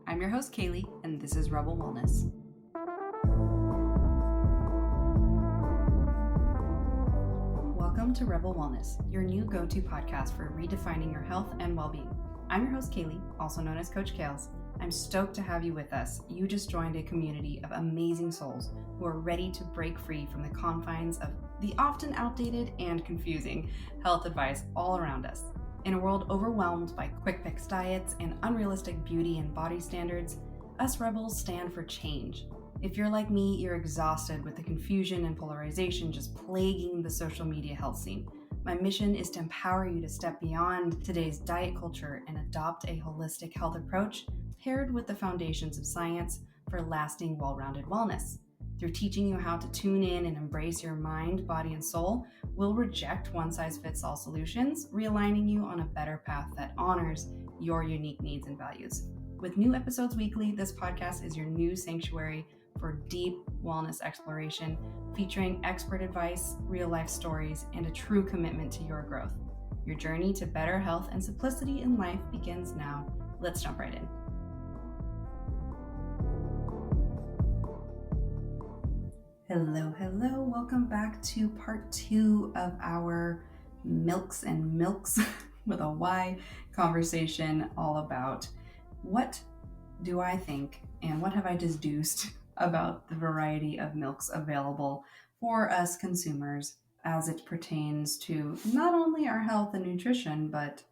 I'm your host, Kaylee, and this is Rebel Wellness. Welcome to Rebel Wellness, your new go-to podcast for redefining your health and well-being. I'm your host, Kaylee, also known as Coach Kales. I'm stoked to have you with us. You just joined a community of amazing souls who are ready to break free from the confines of the often outdated and confusing health advice all around us. In a world overwhelmed by quick fix diets and unrealistic beauty and body standards, us rebels stand for change. If you're like me, you're exhausted with the confusion and polarization just plaguing the social media health scene. My mission is to empower you to step beyond today's diet culture and adopt a holistic health approach paired with the foundations of science for lasting, well-rounded wellness. Through teaching you how to tune in and embrace your mind, body, and soul, we'll reject one-size-fits-all solutions, realigning you on a better path that honors your unique needs and values. With new episodes weekly, this podcast is your new sanctuary for deep wellness exploration, featuring expert advice, real-life stories, and a true commitment to your growth. Your journey to better health and simplicity in life begins now. Let's jump right in. Hello. Welcome back to part 2 of our Mylks and Milks with a Y conversation, all about what do I think and what have I deduced about the variety of milks available for us consumers as it pertains to not only our health and nutrition, but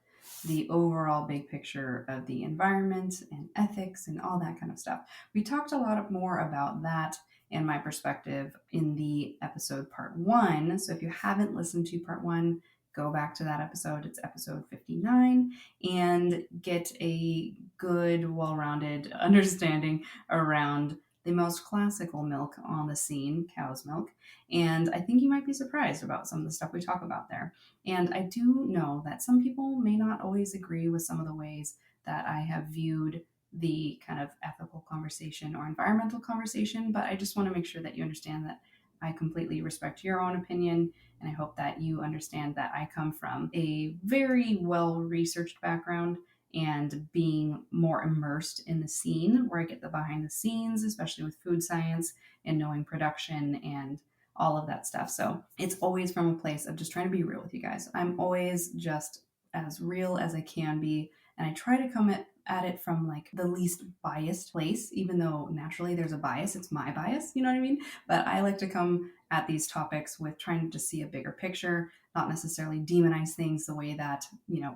the overall big picture of the environment and ethics and all that kind of stuff. We talked a lot more about that and my perspective in the episode part 1. So if you haven't listened to part 1, go back to that episode. It's episode 59 and get a good, well-rounded understanding around the most classical milk on the scene, cow's milk. And I think you might be surprised about some of the stuff we talk about there. And I do know that some people may not always agree with some of the ways that I have viewed the kind of ethical conversation or environmental conversation, but I just want to make sure that you understand that I completely respect your own opinion, and I hope that you understand that I come from a very well-researched background and being more immersed in the scene where I get the behind the scenes, especially with food science and knowing production and all of that stuff. So it's always from a place of just trying to be real with you guys. I'm always just as real as I can be, and I try to come at it from like the least biased place, even though naturally there's a bias. It's my bias, you know what I mean? But I like to come at these topics with trying to just see a bigger picture, not necessarily demonize things the way that,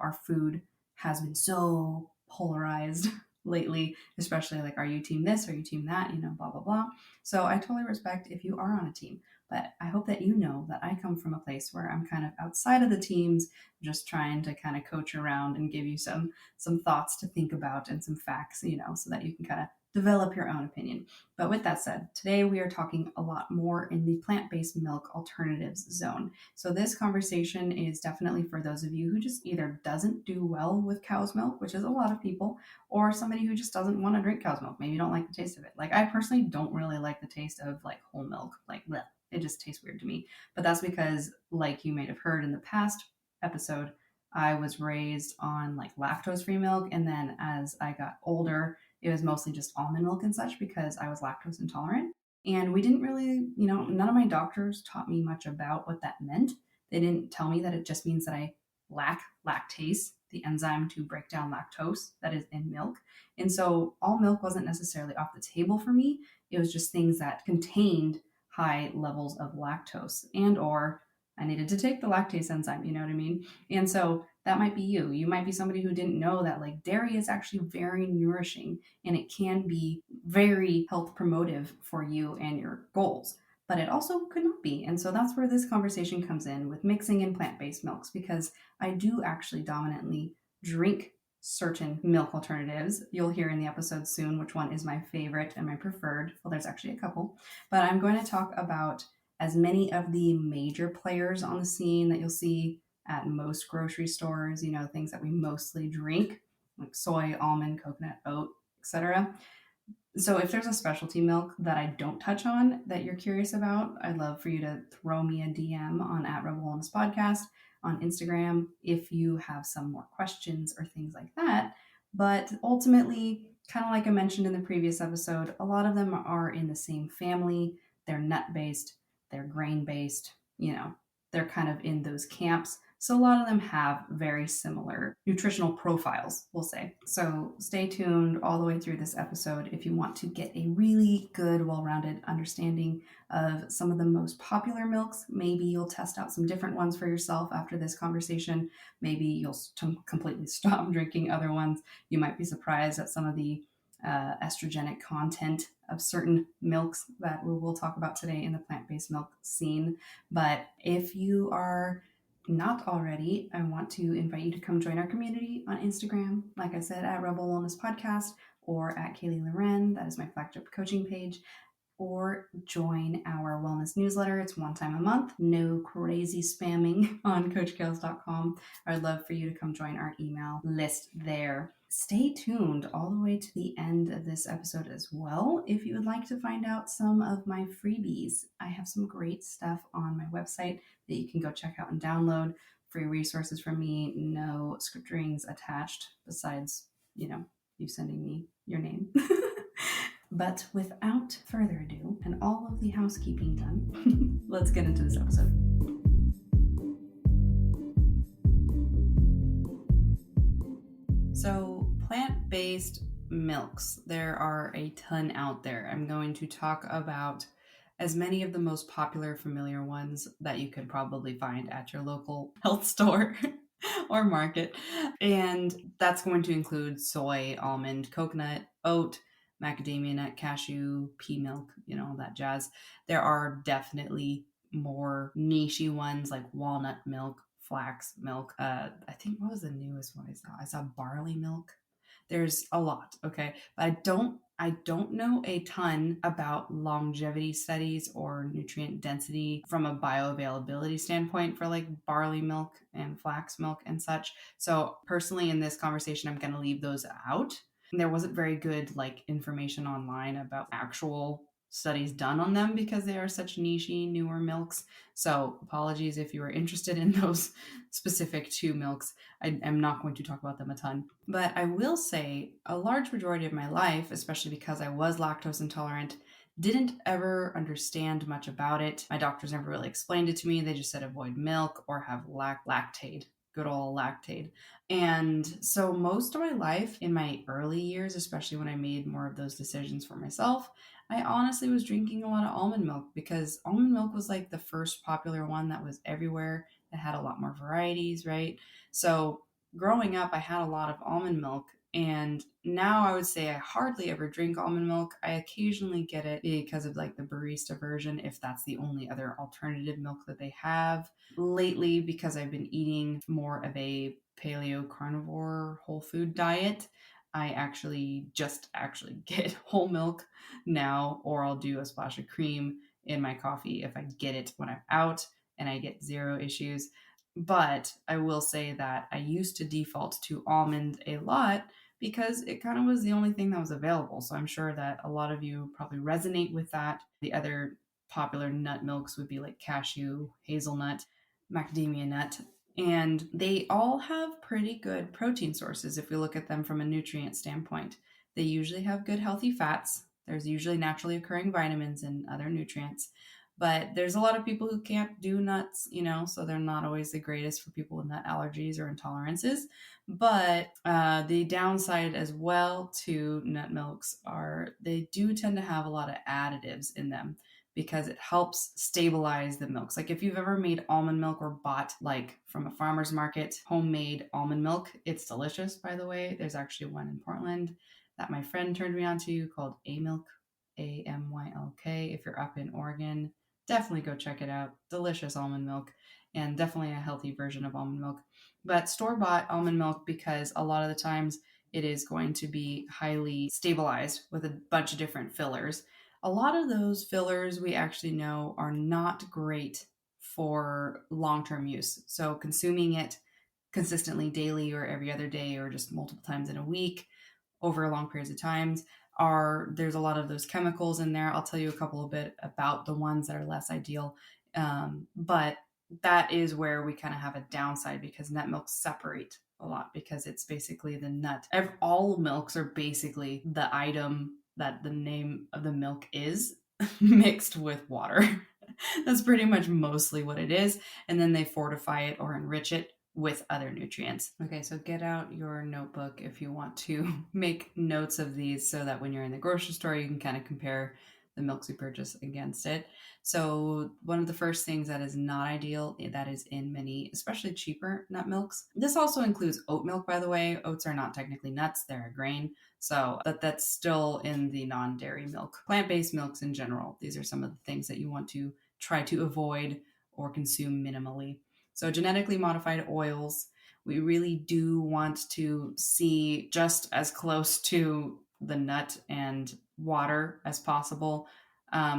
our food has been so polarized lately, especially like, are you team this? Are you team that? Blah, blah, blah. So I totally respect if you are on a team, but I hope that you know that I come from a place where I'm kind of outside of the teams, just trying to kind of coach around and give you some thoughts to think about and some facts, so that you can kind of develop your own opinion. But with that said, today we are talking a lot more in the plant-based milk alternatives zone. So this conversation is definitely for those of you who just either doesn't do well with cow's milk, which is a lot of people, or somebody who just doesn't want to drink cow's milk. Maybe you don't like the taste of it. Like I personally don't really like the taste of like whole milk. Like bleh, it just tastes weird to me. But that's because, like you may have heard in the past episode, I was raised on like lactose-free milk, and then as I got older, it was mostly just almond milk and such because I was lactose intolerant. And we didn't really, none of my doctors taught me much about what that meant. They didn't tell me that it just means that I lack lactase, the enzyme to break down lactose that is in milk. And so all milk wasn't necessarily off the table for me. It was just things that contained high levels of lactose, and or I needed to take the lactase enzyme, you know what I mean? And so that might be you. You might be somebody who didn't know that like dairy is actually very nourishing and it can be very health promotive for you and your goals, but it also could not be. And so that's where this conversation comes in with mixing in plant-based milks, because I do actually dominantly drink certain milk alternatives. You'll hear in the episode soon which one is my favorite and my preferred. Well, there's actually a couple, but I'm going to talk about as many of the major players on the scene that you'll see at most grocery stores, things that we mostly drink, like soy, almond, coconut, oat, etc. So if there's a specialty milk that I don't touch on that you're curious about, I'd love for you to throw me a DM on @RebelWellnessPodcast on Instagram if you have some more questions or things like that. But ultimately, kind of like I mentioned in the previous episode, a lot of them are in the same family. They're nut based, they're grain based, they're kind of in those camps. So a lot of them have very similar nutritional profiles, we'll say. So stay tuned all the way through this episode if you want to get a really good, well rounded understanding of some of the most popular milks. Maybe you'll test out some different ones for yourself after this conversation. Maybe you'll completely stop drinking other ones. You might be surprised at some of the estrogenic content of certain milks that we will talk about today in the plant-based milk scene. But if you are not already, I want to invite you to come join our community on Instagram, like I said, at Rebel Wellness Podcast, or at Kaylee Loren. That is my flagship coaching page. Or join our wellness newsletter. It's one time a month. No crazy spamming on coachkales.com. I'd love for you to come join our email list there. Stay tuned all the way to the end of this episode as well if you would like to find out some of my freebies. I have some great stuff on my website that you can go check out and download. Free resources from me, no script rings attached besides, you sending me your name. But without further ado, and all of the housekeeping done, let's get into this episode. So, plant-based milks, there are a ton out there. I'm going to talk about as many of the most popular, familiar ones that you could probably find at your local health store or market. And that's going to include soy, almond, coconut, oat, macadamia nut, cashew, pea milk, all that jazz. There are definitely more nichey ones like walnut milk, flax milk. I think, what was the newest one I saw? I saw barley milk. There's a lot, okay? But I don't know a ton about longevity studies or nutrient density from a bioavailability standpoint for like barley milk and flax milk and such. So personally in this conversation, I'm going to leave those out. And there wasn't very good like information online about actual studies done on them because they are such nichey, newer milks. So apologies if you are interested in those specific two milks. I'm not going to talk about them a ton. But I will say a large majority of my life, especially because I was lactose intolerant, didn't ever understand much about it. My doctors never really explained it to me. They just said avoid milk or have lactate, good old lactate. And so most of my life in my early years, especially when I made more of those decisions for myself, I honestly was drinking a lot of almond milk because almond milk was like the first popular one that was everywhere. It had a lot more varieties, right? So growing up, I had a lot of almond milk. And now I would say I hardly ever drink almond milk. I occasionally get it because of like the barista version, if that's the only other alternative milk that they have. Lately, because I've been eating more of a paleo carnivore whole food diet, I actually get whole milk now, or I'll do a splash of cream in my coffee if I get it when I'm out, and I get zero issues. But I will say that I used to default to almond a lot because it kind of was the only thing that was available. So I'm sure that a lot of you probably resonate with that. The other popular nut milks would be like cashew, hazelnut, macadamia nut, and they all have pretty good protein sources if we look at them from a nutrient standpoint. They usually have good healthy fats. There's usually naturally occurring vitamins and other nutrients. But there's a lot of people who can't do nuts, so they're not always the greatest for people with nut allergies or intolerances. But the downside as well to nut milks are they do tend to have a lot of additives in them because it helps stabilize the milks. Like if you've ever made almond milk or bought like from a farmer's market, homemade almond milk, it's delicious, by the way. There's actually one in Portland that my friend turned me on to called Amylk, Amylk. If you're up in Oregon, definitely go check it out. Delicious almond milk and definitely a healthy version of almond milk. But store-bought almond milk, because a lot of the times it is going to be highly stabilized with a bunch of different fillers. A lot of those fillers we actually know are not great for long-term use. So consuming it consistently daily or every other day or just multiple times in a week over long periods of times there's a lot of those chemicals in there. I'll tell you a couple of bit about the ones that are less ideal. But that is where we kind of have a downside because nut milks separate a lot because it's basically the nut. All milks are basically the item that the name of the milk is mixed with water. That's pretty much mostly what it is. And then they fortify it or enrich it with other nutrients. Okay, so get out your notebook if you want to make notes of these so that when you're in the grocery store, you can kind of compare the milks you purchase against it. So one of the first things that is not ideal that is in many, especially cheaper nut milks. This also includes oat milk, by the way. Oats are not technically nuts, they're a grain. So that's still in the non-dairy milk. Plant-based milks in general, these are some of the things that you want to try to avoid or consume minimally. So genetically modified oils, we really do want to see just as close to the nut and water as possible.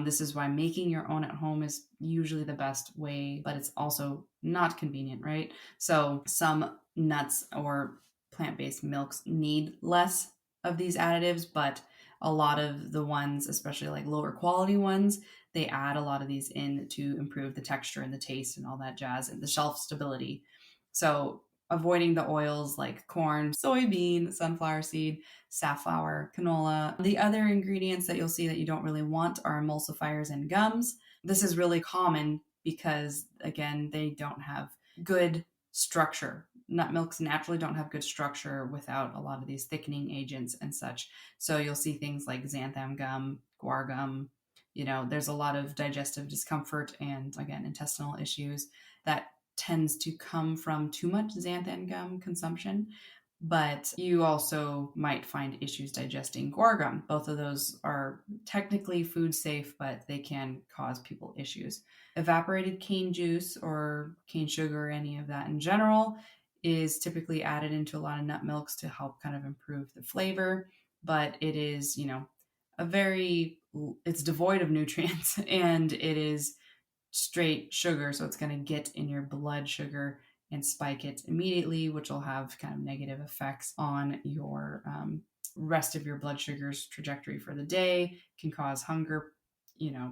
This is why making your own at home is usually the best way, but it's also not convenient, right? So some nuts or plant-based milks need less of these additives, but a lot of the ones, especially like lower quality ones, they add a lot of these in to improve the texture and the taste and all that jazz and the shelf stability. So avoiding the oils like corn, soybean, sunflower seed, safflower, canola. The other ingredients that you'll see that you don't really want are emulsifiers and gums. This is really common because, again, they don't have good structure. Nut milks naturally don't have good structure without a lot of these thickening agents and such. So you'll see things like xanthan gum, guar gum. There's a lot of digestive discomfort and, again, intestinal issues that tends to come from too much xanthan gum consumption. But you also might find issues digesting guar gum. Both of those are technically food safe, but they can cause people issues. Evaporated cane juice or cane sugar, any of that in general, is typically added into a lot of nut milks to help kind of improve the flavor. But it is, it's devoid of nutrients and it is straight sugar. So it's going to get in your blood sugar and spike it immediately, which will have kind of negative effects on your rest of your blood sugar's trajectory for the day, can cause hunger,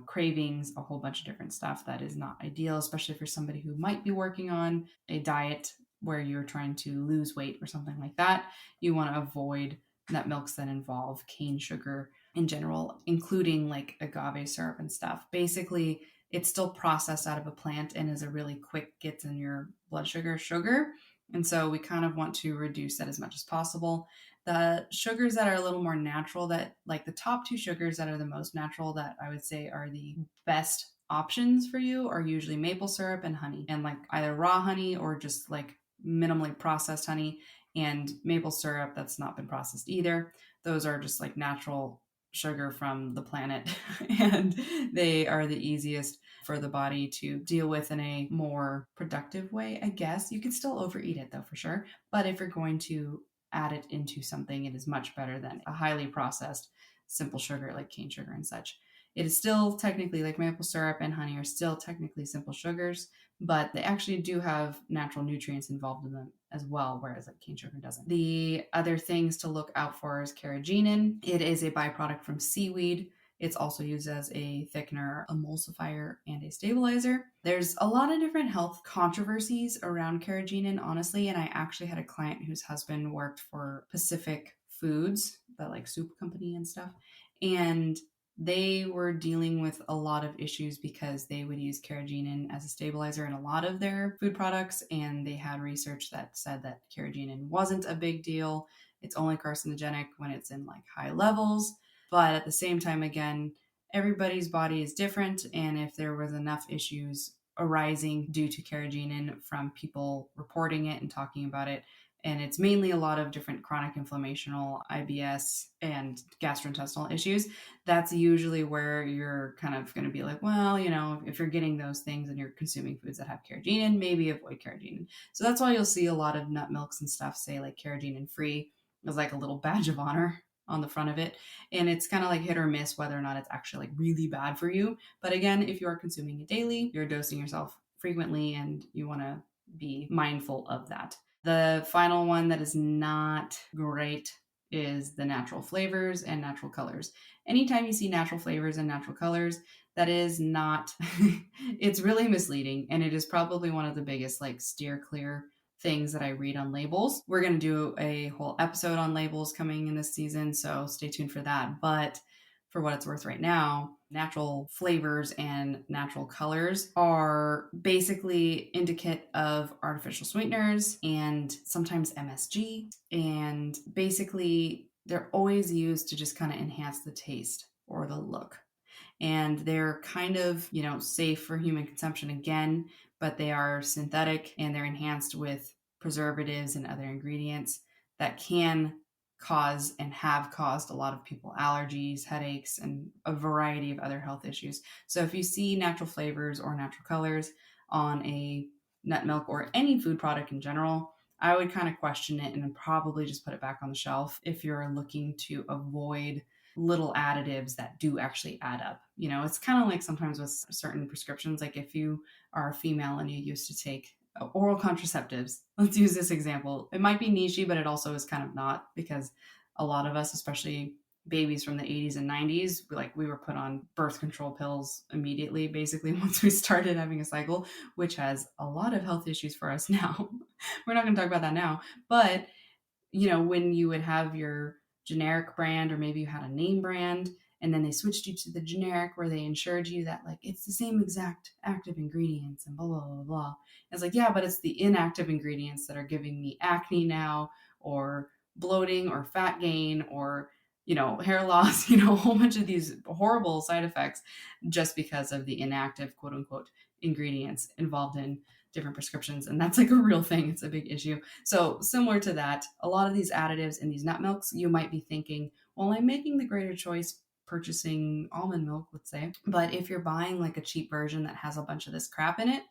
cravings, a whole bunch of different stuff that is not ideal, especially for somebody who might be working on a diet where you're trying to lose weight or something like that. You want to avoid nut milks that involve cane sugar in general, including like agave syrup and stuff. Basically, it's still processed out of a plant and is a really quick gets in your blood sugar. And so we kind of want to reduce that as much as possible. The sugars that are a little more natural, that like the top two sugars that are the most natural that I would say are the best options for you, are usually maple syrup and honey, and like either raw honey or just like minimally processed honey, and maple syrup that's not been processed either. Those are just like natural sugar from the planet and they are the easiest for the body to deal with in a more productive way, I guess. You can still overeat it though, for sure. But if you're going to add it into something, it is much better than a highly processed simple sugar like cane sugar and such. It is still technically, like maple syrup and honey are still technically simple sugars, but they actually do have natural nutrients involved in them as well, whereas like cane sugar doesn't. The other things to look out for is carrageenan. It is a byproduct from seaweed. It's also used as a thickener, emulsifier, and a stabilizer. There's a lot of different health controversies around carrageenan, honestly, and I actually had a client whose husband worked for Pacific Foods, the like soup company and stuff, and they were dealing with a lot of issues because they would use carrageenan as a stabilizer in a lot of their food products, and they had research that said that carrageenan wasn't a big deal. It's only carcinogenic when it's in like high levels, but at the same time, again, everybody's body is different, and if there was enough issues arising due to carrageenan from people reporting it and talking about it, and it's mainly a lot of different chronic inflammational IBS and gastrointestinal issues, that's usually where you're kind of going to be like, well, if you're getting those things and you're consuming foods that have carrageenan, maybe avoid carrageenan. So that's why you'll see a lot of nut milks and stuff say like carrageenan free as like a little badge of honor on the front of it. And it's kind of like hit or miss whether or not it's actually like really bad for you. But again, if you are consuming it daily, you're dosing yourself frequently and you want to be mindful of that. The final one that is not great is the natural flavors and natural colors. Anytime you see natural flavors and natural colors, that is not, it's really misleading. And it is probably one of the biggest like steer clear things that I read on labels. We're going to do a whole episode on labels coming in this season, so stay tuned for that. But for what it's worth right now, natural flavors and natural colors are basically indicate of artificial sweeteners and sometimes MSG. And basically, they're always used to just kind of enhance the taste or the look. And they're kind of, safe for human consumption again, but they are synthetic and they're enhanced with preservatives and other ingredients that can cause and have caused a lot of people allergies, headaches, and a variety of other health issues. So if you see natural flavors or natural colors on a nut milk or any food product in general, I would kind of question it and probably just put it back on the shelf if you're looking to avoid little additives that do actually add up. It's kind of like sometimes with certain prescriptions, like if you are a female and you used to take oral contraceptives, let's use this example. It might be nichey, but it also is kind of not, because a lot of us, especially babies from the 80s and 90s, we were put on birth control pills immediately, basically, once we started having a cycle, which has a lot of health issues for us now. We're not going to talk about that now, but when you would have your generic brand, or maybe you had a name brand, and then they switched you to the generic where they ensured you that it's the same exact active ingredients and blah, blah, blah, blah. It's like, yeah, but it's the inactive ingredients that are giving me acne now, or bloating, or fat gain, or, hair loss, a whole bunch of these horrible side effects just because of the inactive, quote unquote, ingredients involved in different prescriptions. And that's a real thing. It's a big issue. So similar to that, a lot of these additives in these nut milks, you might be thinking, well, I'm making the greater choice purchasing almond milk, let's say. But if you're buying a cheap version that has a bunch of this crap in it,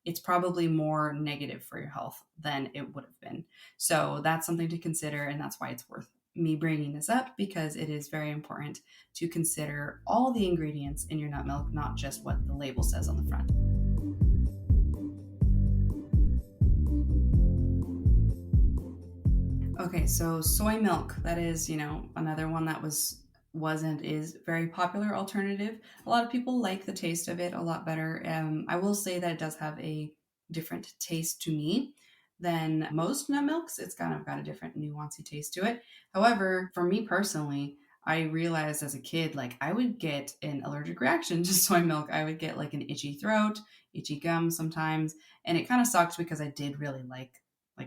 it's probably more negative for your health than it would have been. So that's something to consider. And that's why it's worth me bringing this up, because it is very important to consider all the ingredients in your nut milk, not just what the label says on the front. Okay, so soy milk, that is, another one that wasn't is very popular alternative. A lot of people like the taste of it a lot better. I will say that it does have a different taste to me than most nut milks. It's kind of got a different nuancy taste to it. However, for me personally, I realized as a kid, I would get an allergic reaction to soy milk. I would get an itchy throat, itchy gums sometimes. And it kind of sucked because I did really like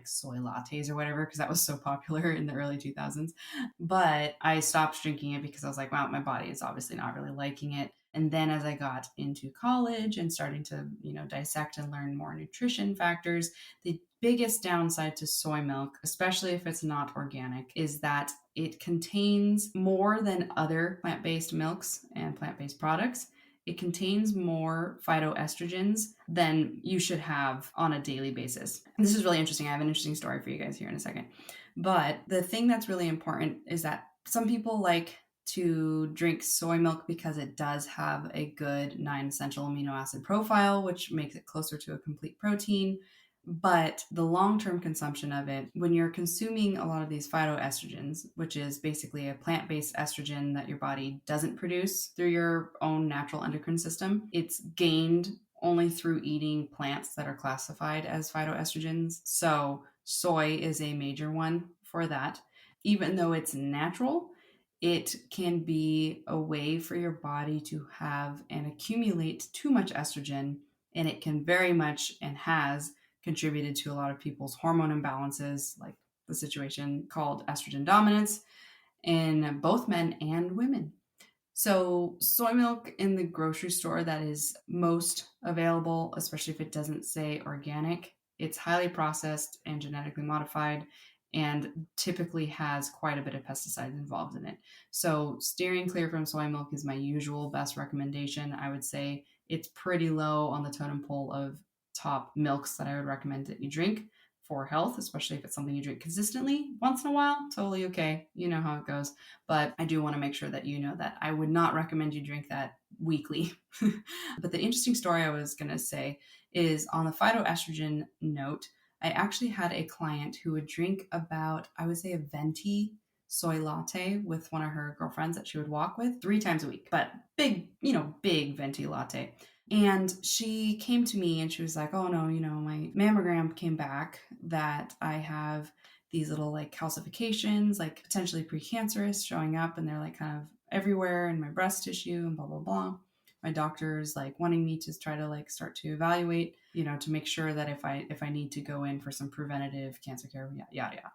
soy lattes or whatever, because that was so popular in the early 2000s. But I stopped drinking it because I was like, wow, my body is obviously not really liking it. And then as I got into college and starting to, dissect and learn more nutrition factors, the biggest downside to soy milk, especially if it's not organic, is that it contains more than other plant-based milks and plant-based products. It contains more phytoestrogens than you should have on a daily basis. This is really interesting. I have an interesting story for you guys here in a second. But the thing that's really important is that some people like to drink soy milk because it does have a good 9 essential amino acid profile, which makes it closer to a complete protein. But the long-term consumption of it, when you're consuming a lot of these phytoestrogens, which is basically a plant-based estrogen that your body doesn't produce through your own natural endocrine system, it's gained only through eating plants that are classified as phytoestrogens. So soy is a major one for that. Even though it's natural, it can be a way for your body to have and accumulate too much estrogen, and it can very much and has contributed to a lot of people's hormone imbalances, like the situation called estrogen dominance in both men and women. So soy milk in the grocery store that is most available, especially if it doesn't say organic, it's highly processed and genetically modified, and typically has quite a bit of pesticides involved in it. So steering clear from soy milk is my usual best recommendation. I would say it's pretty low on the totem pole of top milks that I would recommend that you drink for health, especially if it's something you drink consistently. Once in a while, totally okay. You know how it goes. But I do want to make sure that you know that I would not recommend you drink that weekly. But the interesting story I was going to say is on the phytoestrogen note, I actually had a client who would drink about, I would say, a venti soy latte with one of her girlfriends that she would walk with 3 times a week. But big, big venti latte. And she came to me and she was like, oh no, my mammogram came back that I have these little like calcifications, like potentially precancerous showing up, and they're like kind of everywhere in my breast tissue and blah, blah, blah. My doctor's like wanting me to try to like start to evaluate, to make sure that if I need to go in for some preventative cancer care, yada, yada, yada.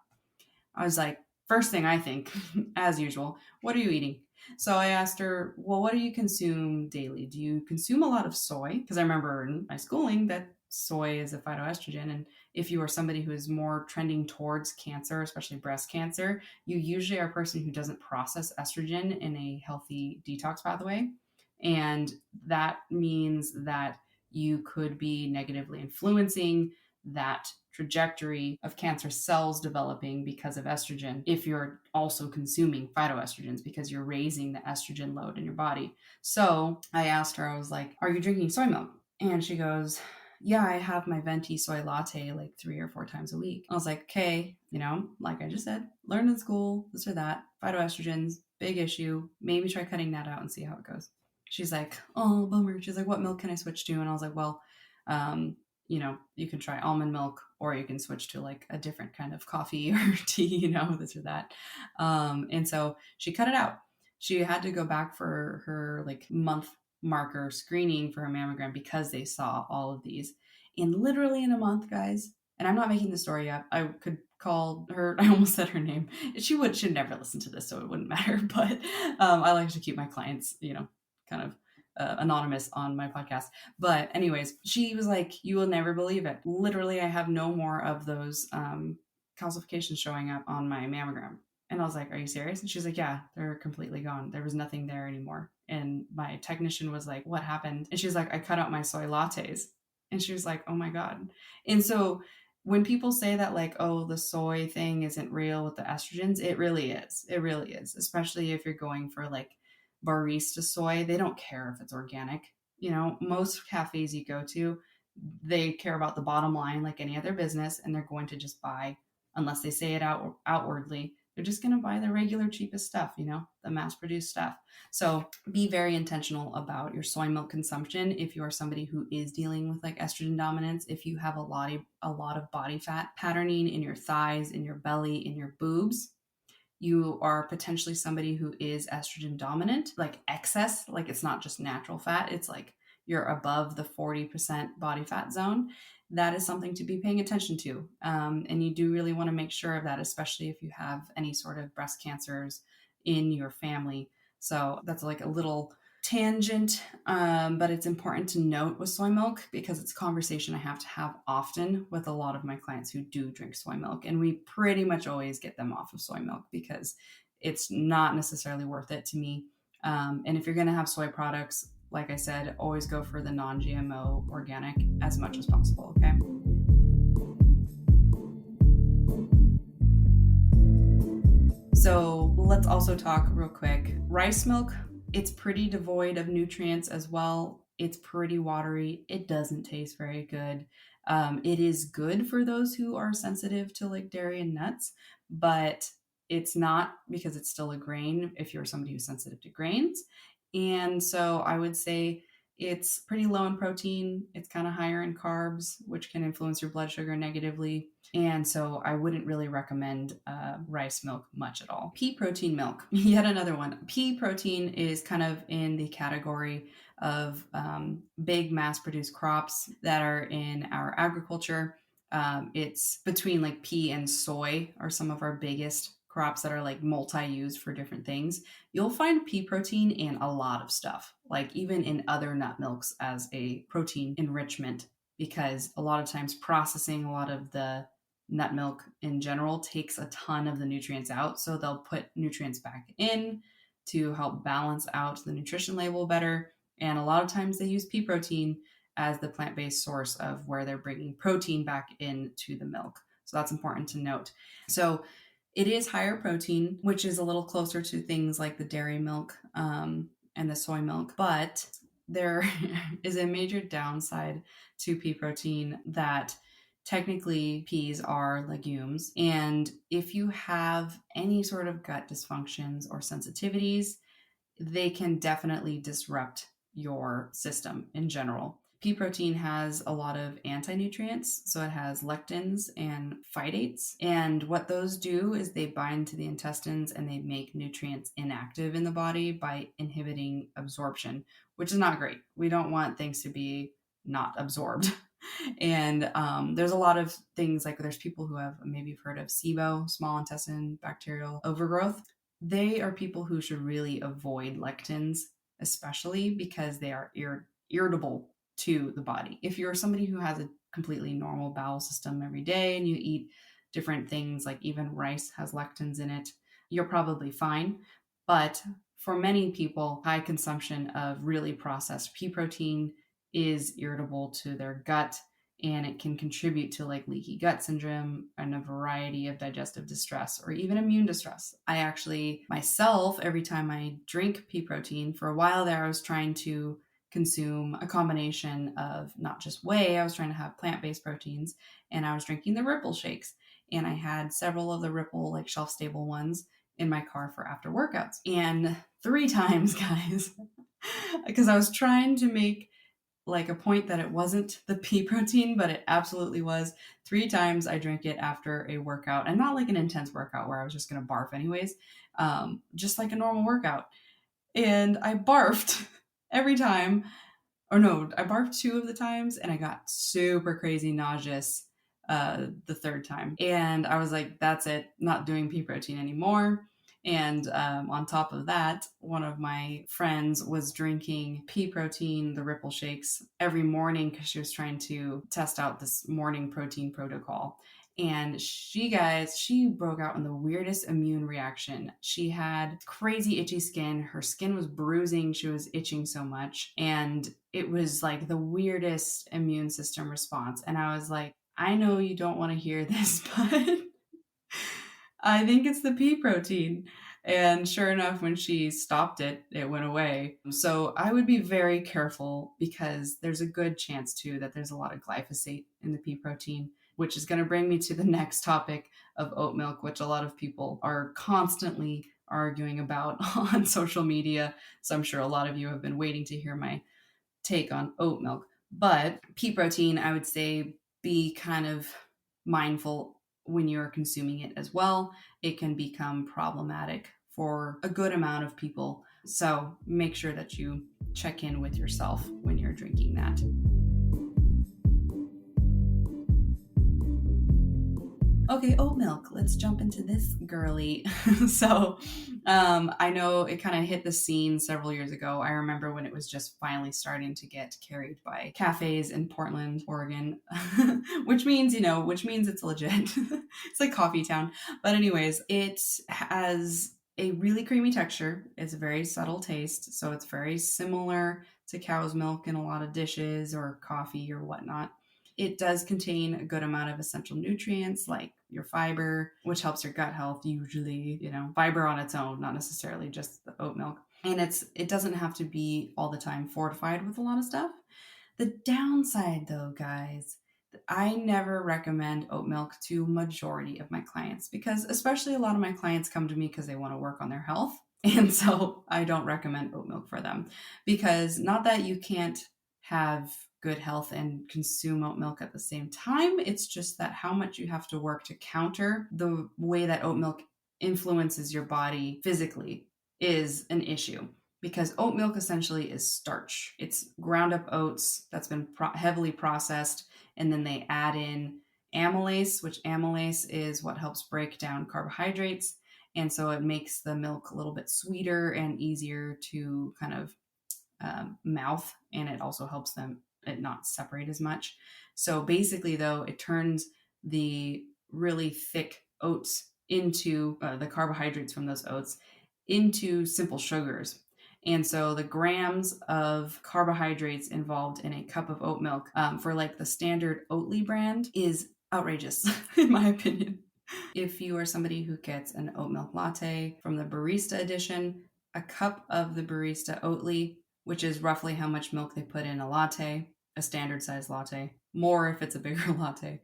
I was like, first thing I think, as usual, what are you eating? So I asked her, well, what do you consume daily? Do you consume a lot of soy? Because I remember in my schooling that soy is a phytoestrogen. And if you are somebody who is more trending towards cancer, especially breast cancer, you usually are a person who doesn't process estrogen in a healthy detox pathway. And that means that you could be negatively influencing that trajectory of cancer cells developing because of estrogen if you're also consuming phytoestrogens, because you're raising the estrogen load in your body. So I asked her, I was like, are you drinking soy milk? And she goes, yeah, I have my venti soy latte like 3 or 4 times a week. I was like, okay, like I just said, learned in school, this or that, phytoestrogens, big issue. Maybe try cutting that out and see how it goes. She's like, oh, bummer. She's like, what milk can I switch to? And I was like, well, you can try almond milk, or you can switch to like a different kind of coffee or tea, this or that. And so she cut it out. She had to go back for her like month marker screening for her mammogram because they saw all of these. And literally in a month, guys, and I'm not making the story up, I could call her, I almost said her name. She'd never listen to this, so it wouldn't matter. But I like to keep my clients, kind of anonymous on my podcast. But anyways, she was like, you will never believe it. Literally, I have no more of those calcifications showing up on my mammogram. And I was like, are you serious? And she's like, yeah, they're completely gone. There was nothing there anymore. And my technician was like, what happened? And she's like, I cut out my soy lattes. And she was like, oh my God. And so when people say that, like, oh, the soy thing isn't real with the estrogens, it really is. It really is, especially if you're going for like barista soy. They don't care if it's organic. Most cafes you go to, they care about the bottom line like any other business, and they're going to just buy, unless they say it outwardly, they're just going to buy the regular cheapest stuff, the mass produced stuff. So be very intentional about your soy milk consumption if you are somebody who is dealing with like estrogen dominance. If you have a lot of body fat patterning in your thighs, in your belly, in your boobs, you are potentially somebody who is estrogen dominant, like excess, like it's not just natural fat, it's like you're above the 40% body fat zone. That is something to be paying attention to. And you do really want to make sure of that, especially if you have any sort of breast cancers in your family. So that's like a little tangent, but it's important to note with soy milk because it's a conversation I have to have often with a lot of my clients who do drink soy milk. And we pretty much always get them off of soy milk because it's not necessarily worth it to me. And if you're going to have soy products, like I said, always go for the non-GMO organic as much as possible, okay? So let's also talk real quick. Rice milk, it's pretty devoid of nutrients as well. It's pretty watery. It doesn't taste very good. It is good for those who are sensitive to like dairy and nuts, but it's not, because it's still a grain if you're somebody who's sensitive to grains. And so I would say it's pretty low in protein. It's kind of higher in carbs, which can influence your blood sugar negatively. And so I wouldn't really recommend rice milk much at all. Pea protein milk, yet another one. Pea protein is kind of in the category of big mass produced crops that are in our agriculture. It's between like pea and soy are some of our biggest crops that are like multi-used for different things. You'll find pea protein in a lot of stuff, like even in other nut milks as a protein enrichment, because a lot of times processing a lot of the nut milk in general takes a ton of the nutrients out. So they'll put nutrients back in to help balance out the nutrition label better. And a lot of times they use pea protein as the plant-based source of where they're bringing protein back into the milk. So that's important to note. So it is higher protein, which is a little closer to things like the dairy milk and the soy milk, but there is a major downside to pea protein that technically peas are legumes. And if you have any sort of gut dysfunctions or sensitivities, they can definitely disrupt your system in general. Pea protein has a lot of anti-nutrients, so it has lectins and phytates. And what those do is they bind to the intestines and they make nutrients inactive in the body by inhibiting absorption, which is not great. We don't want things to be not absorbed. And there's a lot of things, like there's people who have, maybe you've heard of SIBO, small intestine bacterial overgrowth. They are people who should really avoid lectins, especially because they are irritable to the body. If you're somebody who has a completely normal bowel system every day and you eat different things, like even rice has lectins in it, you're probably fine. But for many people, high consumption of really processed pea protein is irritable to their gut, and it can contribute to like leaky gut syndrome and a variety of digestive distress or even immune distress. I actually myself, every time I drink pea protein, for a while there I was trying to consume a combination of not just whey, I was trying to have plant-based proteins, and I was drinking the Ripple shakes, and I had several of the Ripple like shelf stable ones in my car for after workouts. And 3 times, guys, because I was trying to make like a point that it wasn't the pea protein, but it absolutely was. 3 times I drank it after a workout, and not like an intense workout where I was just going to barf anyways, just like a normal workout. And I barfed every time, or no, I barfed 2 of the times, and I got super crazy nauseous the 3rd time. And I was like, that's it, not doing pea protein anymore. And on top of that, one of my friends was drinking pea protein, the Ripple shakes, every morning because she was trying to test out this morning protein protocol. And she broke out in the weirdest immune reaction. She had crazy itchy skin. Her skin was bruising. She was itching so much. And it was like the weirdest immune system response. And I was like, I know you don't want to hear this, but I think it's the pea protein. And sure enough, when she stopped it, it went away. So I would be very careful, because there's a good chance too that there's a lot of glyphosate in the pea protein, which is going to bring me to the next topic of oat milk, which a lot of people are constantly arguing about on social media. So I'm sure a lot of you have been waiting to hear my take on oat milk. But pea protein, I would say, be kind of mindful when you're consuming it as well. It can become problematic for a good amount of people. So make sure that you check in with yourself when you're drinking that. Okay, oat milk. Let's jump into this girly. So, I know it kind of hit the scene several years ago. I remember when it was just finally starting to get carried by cafes in Portland, Oregon, which means it's legit. It's like coffee town. But anyways, it has a really creamy texture. It's a very subtle taste, so it's very similar to cow's milk in a lot of dishes or coffee or whatnot. It does contain a good amount of essential nutrients like your fiber, which helps your gut health usually, fiber on its own, not necessarily just the oat milk. And it doesn't have to be all the time fortified with a lot of stuff. The downside though, guys, I never recommend oat milk to majority of my clients, because especially a lot of my clients come to me because they want to work on their health. And so I don't recommend oat milk for them, because not that you can't have good health and consume oat milk at the same time. It's just that how much you have to work to counter the way that oat milk influences your body physically is an issue, because oat milk essentially is starch. It's ground up oats that's been heavily processed, and then they add in amylase, which amylase is what helps break down carbohydrates. And so it makes the milk a little bit sweeter and easier to kind of mouth, and it also helps it not separate as much. So basically, though, it turns the really thick oats into the carbohydrates from those oats into simple sugars. And so the grams of carbohydrates involved in a cup of oat milk for like the standard Oatly brand is outrageous, in my opinion. If you are somebody who gets an oat milk latte from the barista edition, a cup of the barista Oatly, which is roughly how much milk they put in a latte, a standard size latte, more if it's a bigger latte,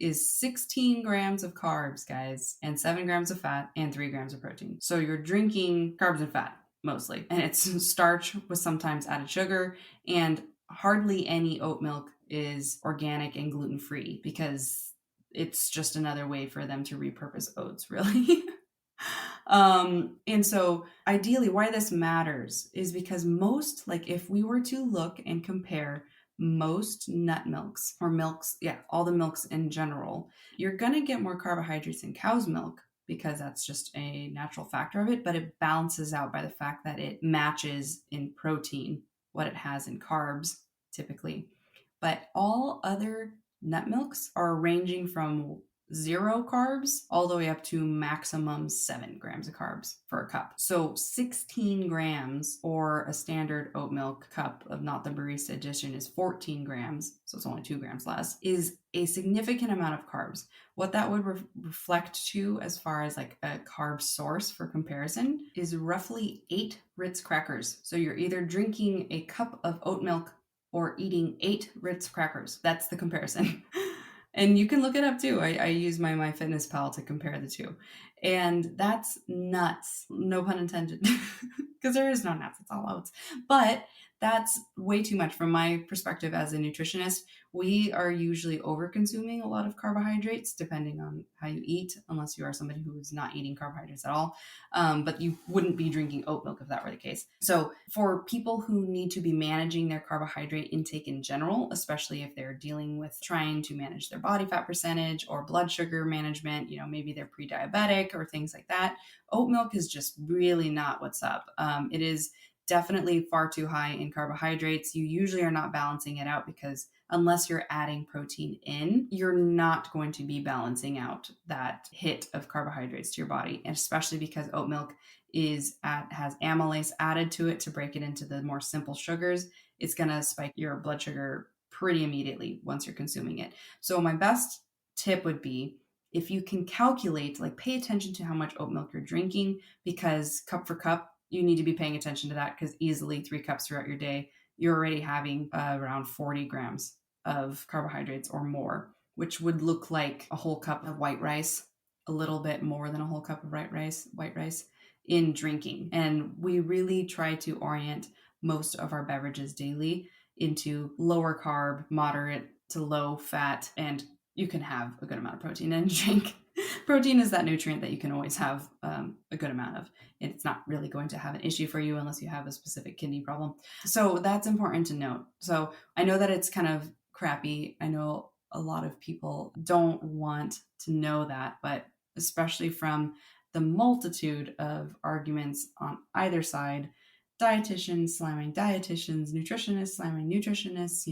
is 16 grams of carbs, guys, and 7 grams of fat and 3 grams of protein. So you're drinking carbs and fat mostly. And it's starch with sometimes added sugar, and hardly any oat milk is organic and gluten-free because it's just another way for them to repurpose oats, really. And so ideally, why this matters is because most, like if we were to look and compare most nut milks or milks, yeah, all the milks in general, you're going to get more carbohydrates in cow's milk because that's just a natural factor of it, but it balances out by the fact that it matches in protein what it has in carbs typically. But all other nut milks are ranging from 0 carbs all the way up to maximum 7 grams of carbs for a cup. So 16 grams, or a standard oat milk cup of not the barista edition is 14 grams, so it's only 2 grams less, is a significant amount of carbs. What that would reflect to as far as like a carb source for comparison is roughly 8 Ritz crackers. So you're either drinking a cup of oat milk or eating 8 Ritz crackers. That's the comparison. And you can look it up too. I use my MyFitnessPal to compare the two. And that's nuts. No pun intended. Because there is no nuts, it's all oats. But that's way too much from my perspective as a nutritionist. We are usually over consuming a lot of carbohydrates depending on how you eat, unless you are somebody who is not eating carbohydrates at all. But you wouldn't be drinking oat milk if that were the case. So for people who need to be managing their carbohydrate intake in general, especially if they're dealing with trying to manage their body fat percentage or blood sugar management, maybe they're pre-diabetic or things like that, oat milk is just really not what's up. It is definitely far too high in carbohydrates. You usually are not balancing it out because unless you're adding protein in, you're not going to be balancing out that hit of carbohydrates to your body. And especially because oat milk has amylase added to it to break it into the more simple sugars, it's going to spike your blood sugar pretty immediately once you're consuming it. So my best tip would be, if you can calculate, like pay attention to how much oat milk you're drinking, because cup for cup, you need to be paying attention to that, because easily 3 cups throughout your day, you're already having around 40 grams of carbohydrates or more, which would look like a whole cup of white rice, a little bit more than a whole cup of white rice in drinking. And we really try to orient most of our beverages daily into lower carb, moderate to low fat, and you can have a good amount of protein in a drink. Protein is that nutrient that you can always have a good amount of. It's not really going to have an issue for you unless you have a specific kidney problem. So that's important to note. So I know that it's kind of crappy. I know a lot of people don't want to know that, but especially from the multitude of arguments on either side, dietitians slamming dietitians, nutritionists slamming nutritionists,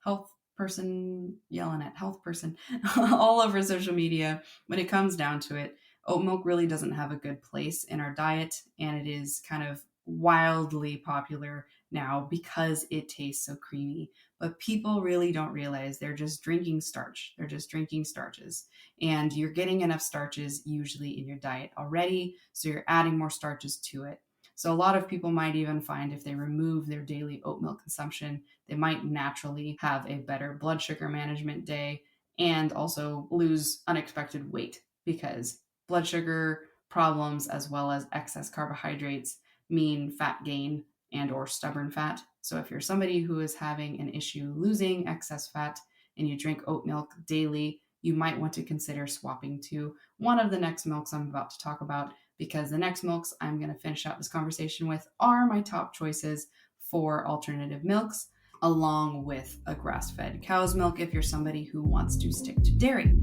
health person yelling at health person, all over social media. When it comes down to it, oat milk really doesn't have a good place in our diet, and it is kind of wildly popular now because it tastes so creamy. But people really don't realize they're just drinking starch. They're just drinking starches. And you're getting enough starches usually in your diet already, so you're adding more starches to it. So a lot of people might even find if they remove their daily oat milk consumption, they might naturally have a better blood sugar management day and also lose unexpected weight, because blood sugar problems as well as excess carbohydrates mean fat gain and or stubborn fat. So if you're somebody who is having an issue losing excess fat and you drink oat milk daily, you might want to consider swapping to one of the next milks I'm about to talk about, because the next milks I'm going to finish out this conversation with are my top choices for alternative milks, along with a grass-fed cow's milk if you're somebody who wants to stick to dairy.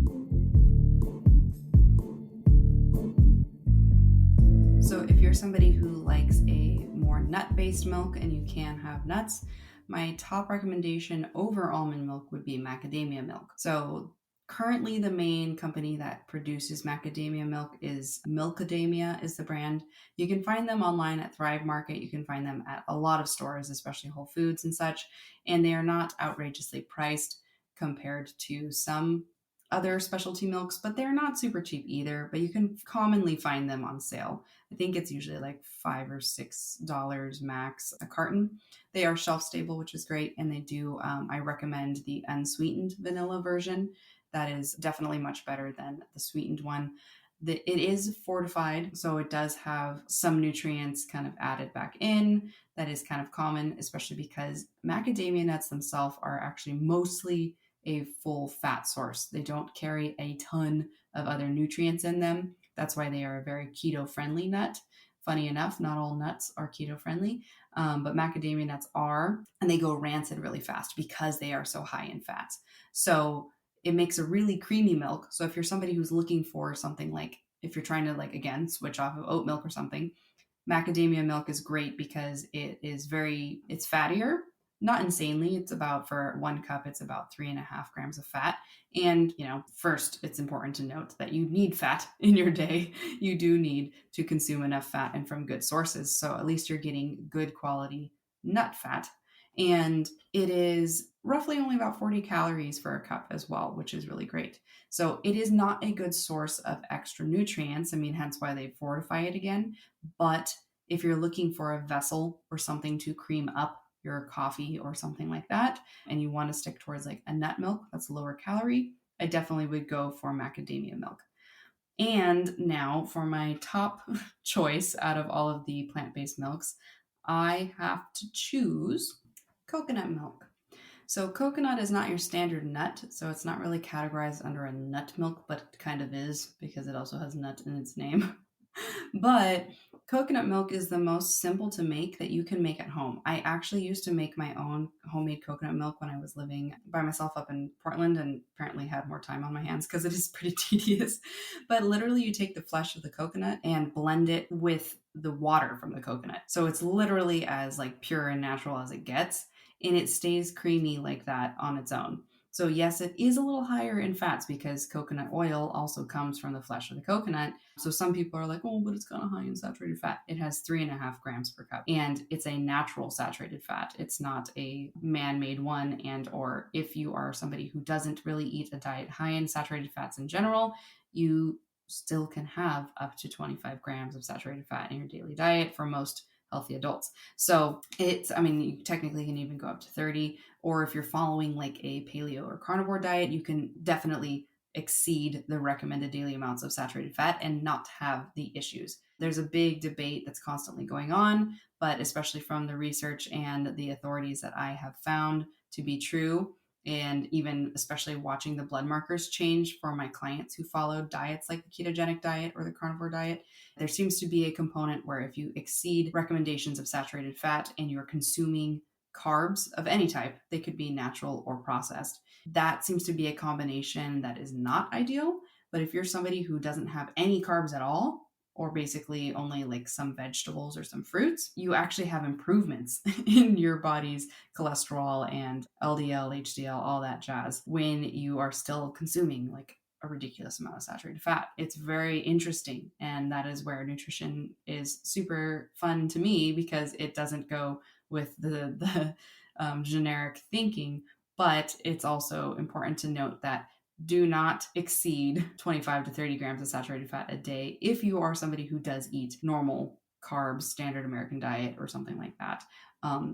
So if you're somebody who likes a more nut-based milk and you can have nuts, my top recommendation over almond milk would be macadamia milk. So currently the main company that produces macadamia milk is Mylkademia is the brand. You can find them online at Thrive Market. You can find them at a lot of stores, especially Whole Foods and such, and they are not outrageously priced compared to some other specialty milks, but they're not super cheap either, but you can commonly find them on sale. I think it's usually like $5 or $6 max a carton. They are shelf stable, which is great, and they do, I recommend the unsweetened vanilla version. That is definitely much better than the sweetened one. It is fortified, so it does have some nutrients kind of added back in. That is kind of common, especially because macadamia nuts themselves are actually mostly a full fat source. They don't carry a ton of other nutrients in them. That's why they are a very keto friendly nut. Funny enough, not all nuts are keto friendly, but macadamia nuts are, and they go rancid really fast because they are so high in fats. So it makes a really creamy milk. So if you're somebody who's looking for something like, if you're trying to like again switch off of oat milk or something, macadamia milk is great because it's fattier, not insanely. It's about, for 1 cup, it's about 3.5 grams of fat. And, first, it's important to note that you need fat in your day. You do need to consume enough fat and from good sources. So at least you're getting good quality nut fat. And it is roughly only about 40 calories for a cup as well, which is really great. So it is not a good source of extra nutrients. I mean, hence why they fortify it again. But if you're looking for a vessel or something to cream up your coffee or something like that, and you want to stick towards like a nut milk that's lower calorie, I definitely would go for macadamia milk. And now for my top choice out of all of the plant based milks, I have to choose coconut milk. So, coconut is not your standard nut, so it's not really categorized under a nut milk, but it kind of is because it also has nut in its name. But coconut milk is the most simple to make that you can make at home. I actually used to make my own homemade coconut milk when I was living by myself up in Portland, and apparently had more time on my hands because it is pretty tedious. But literally, you take the flesh of the coconut and blend it with the water from the coconut. So it's literally as like pure and natural as it gets, and it stays creamy like that on its own. So yes, it is a little higher in fats because coconut oil also comes from the flesh of the coconut. So some people are like, oh, but it's kind of high in saturated fat. It has 3.5 grams per cup, and it's a natural saturated fat. It's not a man-made one. And or if you are somebody who doesn't really eat a diet high in saturated fats in general, you still can have up to 25 grams of saturated fat in your daily diet for most healthy adults. So you technically can even go up to 30, or if you're following like a paleo or carnivore diet, you can definitely exceed the recommended daily amounts of saturated fat and not have the issues. There's a big debate that's constantly going on, but especially from the research and the authorities that I have found to be true, and even especially watching the blood markers change for my clients who follow diets like the ketogenic diet or the carnivore diet, there seems to be a component where if you exceed recommendations of saturated fat and you're consuming carbs of any type, they could be natural or processed, that seems to be a combination that is not ideal. But if you're somebody who doesn't have any carbs at all, or basically only like some vegetables or some fruits, you actually have improvements in your body's cholesterol and LDL, HDL, all that jazz when you are still consuming like a ridiculous amount of saturated fat. It's very interesting. And that is where nutrition is super fun to me, because it doesn't go with the generic thinking. But it's also important to note that do not exceed 25 to 30 grams of saturated fat a day if you are somebody who does eat normal carbs, standard American diet, or something like that.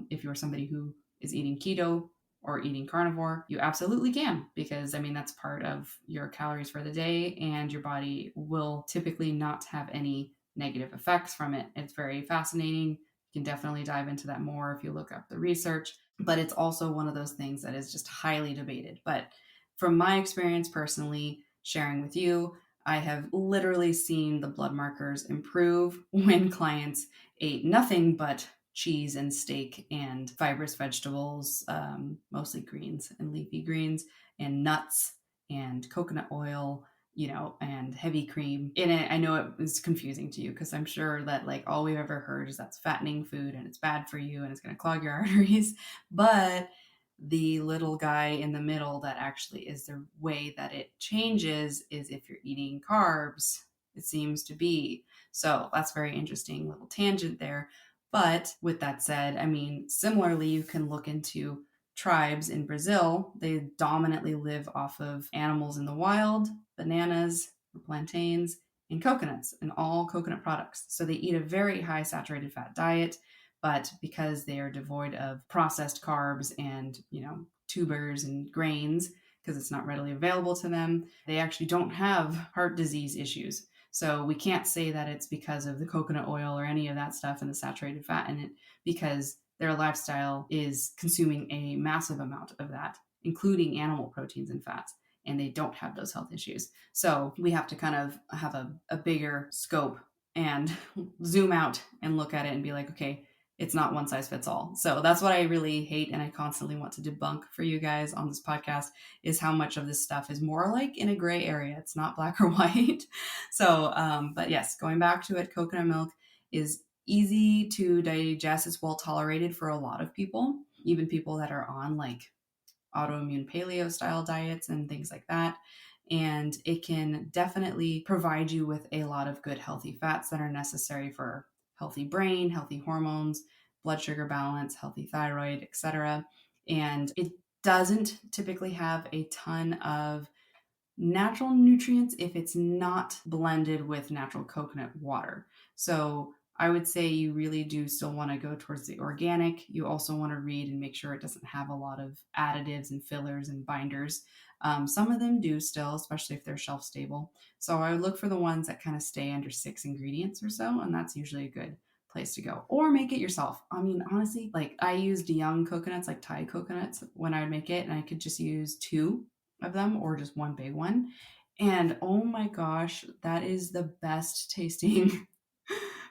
If you're somebody who is eating keto or eating carnivore, you absolutely can, because that's part of your calories for the day, and your body will typically not have any negative effects from it. It's very fascinating. You can definitely dive into that more if you look up the research, but it's also one of those things that is just highly debated. But from my experience personally, sharing with you, I have literally seen the blood markers improve when clients ate nothing but cheese and steak and fibrous vegetables, mostly greens and leafy greens, and nuts and coconut oil, and heavy cream. And I know it was confusing to you because I'm sure that like all we've ever heard is that's fattening food and it's bad for you and it's going to clog your arteries. But the little guy in the middle that actually is the way that it changes is if you're eating carbs, it seems to be. So that's very interesting little tangent there. But with that said, similarly, you can look into tribes in Brazil. They dominantly live off of animals in the wild, bananas, plantains, and coconuts, and all coconut products. So they eat a very high saturated fat diet, but because they are devoid of processed carbs and, tubers and grains, because it's not readily available to them, they actually don't have heart disease issues. So we can't say that it's because of the coconut oil or any of that stuff and the saturated fat in it, because their lifestyle is consuming a massive amount of that, including animal proteins and fats, and they don't have those health issues. So we have to kind of have a bigger scope and zoom out and look at it and be like, okay, it's not one size fits all. So that's what I really hate, and I constantly want to debunk for you guys on this podcast, is how much of this stuff is more like in a gray area. It's not black or white. So, but yes, going back to it, coconut milk is easy to digest. It's well tolerated for a lot of people, even people that are on like autoimmune paleo style diets and things like that. And it can definitely provide you with a lot of good healthy fats that are necessary for healthy brain, healthy hormones, blood sugar balance, healthy thyroid, etc. And it doesn't typically have a ton of natural nutrients if it's not blended with natural coconut water. So I would say you really do still want to go towards the organic. You also want to read and make sure it doesn't have a lot of additives and fillers and binders. Some of them do still, especially if they're shelf stable. So I would look for the ones that kind of stay under 6 ingredients or so, and that's usually a good place to go. Or make it yourself. I mean, honestly, like I used young coconuts, like Thai coconuts, when I would make it, and I could just use 2 of them or just one big one. And oh my gosh, that is the best tasting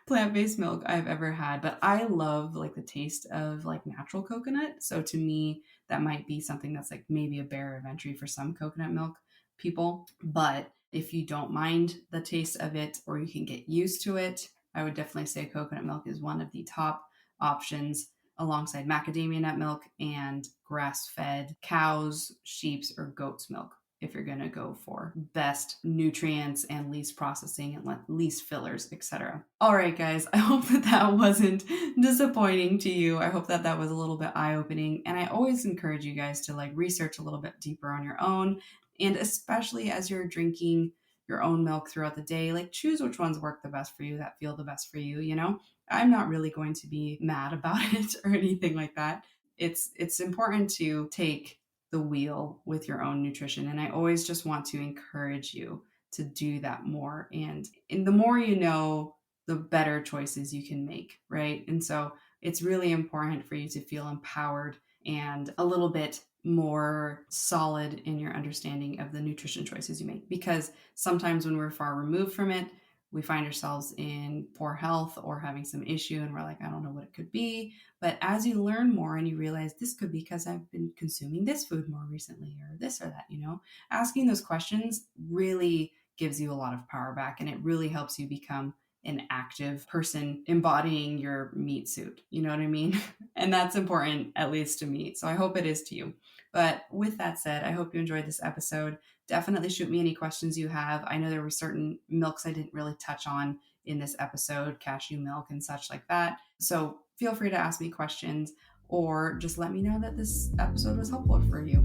plant-based milk I've ever had. But I love like the taste of like natural coconut. So to me, that might be something that's like maybe a barrier of entry for some coconut milk people. But if you don't mind the taste of it or you can get used to it, I would definitely say coconut milk is one of the top options alongside macadamia nut milk and grass-fed cows, sheep's, or goat's milk if you're going to go for best nutrients and least processing and least fillers, etc. All right, guys, I hope that wasn't disappointing to you. I hope that was a little bit eye-opening, and I always encourage you guys to like research a little bit deeper on your own, and especially as you're drinking your own milk throughout the day, like choose which ones work the best for you, that feel the best for you, you know? I'm not really going to be mad about it or anything like that. It's important to take the wheel with your own nutrition, and I always just want to encourage you to do that more. And the more you know, the better choices you can make, right? And so it's really important for you to feel empowered and a little bit more solid in your understanding of the nutrition choices you make, because sometimes when we're far removed from it, we find ourselves in poor health or having some issue and we're like, I don't know what it could be. But as you learn more and you realize this could be because I've been consuming this food more recently or this or that, you know, asking those questions really gives you a lot of power back, and it really helps you become an active person embodying your meat suit. You know what I mean? And that's important, at least to me. So I hope it is to you. But with that said, I hope you enjoyed this episode. Definitely shoot me any questions you have. I know there were certain milks I didn't really touch on in this episode, cashew milk and such like that. So feel free to ask me questions or just let me know that this episode was helpful for you.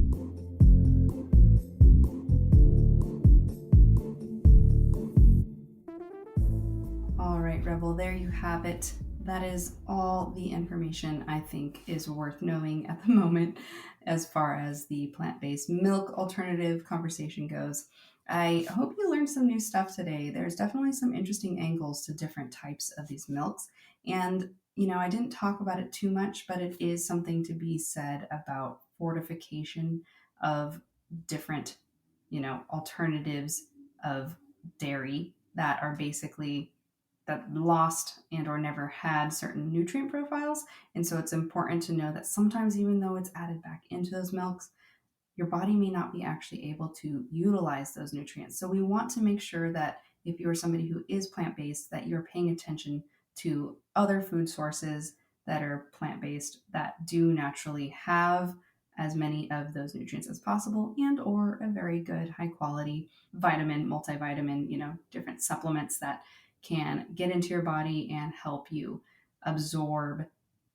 All right, Rebel, there you have it. That is all the information I think is worth knowing at the moment as far as the plant-based milk alternative conversation goes. I hope you learned some new stuff today. There's definitely some interesting angles to different types of these milks. And, you know, I didn't talk about it too much, but it is something to be said about fortification of different, you know, alternatives of dairy that are basically that lost and or never had certain nutrient profiles. And so it's important to know that sometimes, even though it's added back into those milks, your body may not be actually able to utilize those nutrients. So we want to make sure that if you're somebody who is plant-based, that you're paying attention to other food sources that are plant-based that do naturally have as many of those nutrients as possible, and or a very good high quality vitamin, multivitamin, you know, different supplements that can get into your body and help you absorb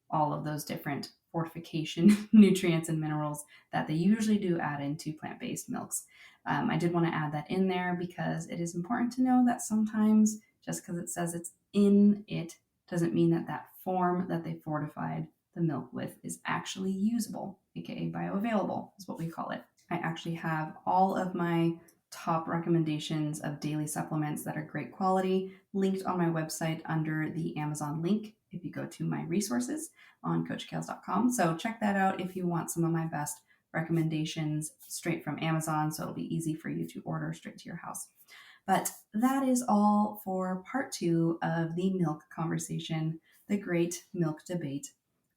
all of those different fortification nutrients and minerals that they usually do add into plant-based milks. I did want to add that in there because it is important to know that sometimes just because it says it's in it doesn't mean that that form that they fortified the milk with is actually usable, aka bioavailable is what we call it. I actually have all of my top recommendations of daily supplements that are great quality, linked on my website under the Amazon link if you go to my resources on coachkales.com. So check that out if you want some of my best recommendations straight from Amazon, so it'll be easy for you to order straight to your house. But that is all for part 2 of the Mylk conversation, the great Mylk debate.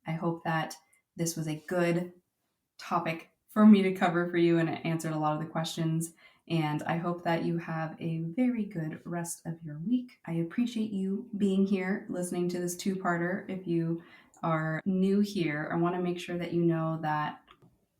I hope that this was a good topic for me to cover for you and it answered a lot of the questions. And I hope that you have a very good rest of your week. I appreciate you being here listening to this 2-parter. If you are new here, I want to make sure that you know that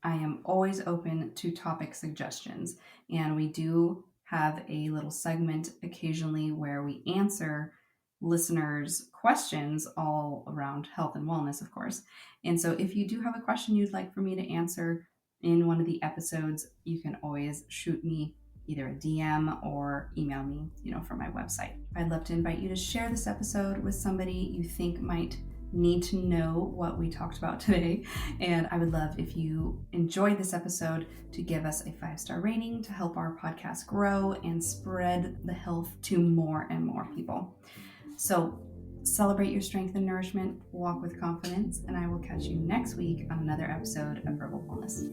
I am always open to topic suggestions. And we do have a little segment occasionally where we answer listeners' questions all around health and wellness, of course. And so if you do have a question you'd like for me to answer in one of the episodes, you can always shoot me either a DM or email me, from my website. I'd love to invite you to share this episode with somebody you think might need to know what we talked about today. And I would love if you enjoyed this episode to give us a 5-star rating to help our podcast grow and spread the health to more and more people. So celebrate your strength and nourishment, walk with confidence, and I will catch you next week on another episode of Rebel Wellness.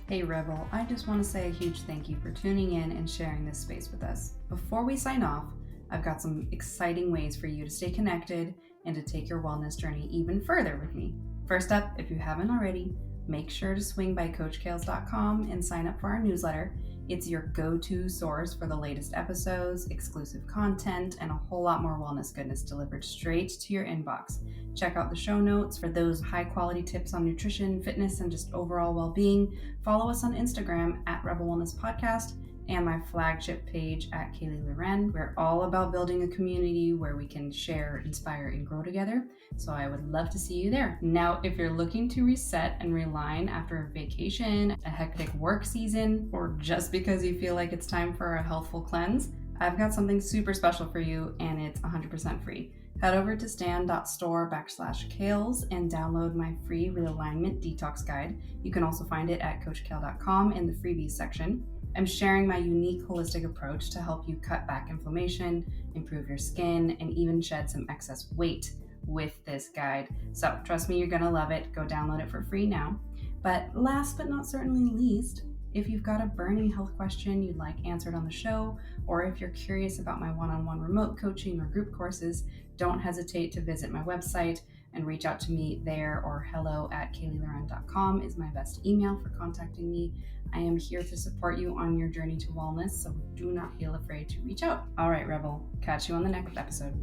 Hey Rebel, I just want to say a huge thank you for tuning in and sharing this space with us. Before we sign off, I've got some exciting ways for you to stay connected and to take your wellness journey even further with me. First up, if you haven't already, make sure to swing by coachkales.com and sign up for our newsletter. It's your go-to source for the latest episodes, exclusive content, and a whole lot more wellness goodness delivered straight to your inbox. Check out the show notes for those high-quality tips on nutrition, fitness, and just overall well-being. Follow us on Instagram at Rebel Wellness Podcast and my flagship page at Kaylee Loren. We're all about building a community where we can share, inspire, and grow together. So I would love to see you there. Now, if you're looking to reset and realign after a vacation, a hectic work season, or just because you feel like it's time for a healthful cleanse, I've got something super special for you and it's 100% free. Head over to stan.store/kales and download my free realignment detox guide. You can also find it at coachkale.com in the freebies section. I'm sharing my unique holistic approach to help you cut back inflammation, improve your skin, and even shed some excess weight with this guide. So trust me, you're going to love it. Go download it for free now. But last but not certainly least, if you've got a burning health question you'd like answered on the show, or if you're curious about my one-on-one remote coaching or group courses, don't hesitate to visit my website and reach out to me there, or hello@kayleeloren.com is my best email for contacting me. I am here to support you on your journey to wellness, so do not feel afraid to reach out. All right, Rebel, catch you on the next episode.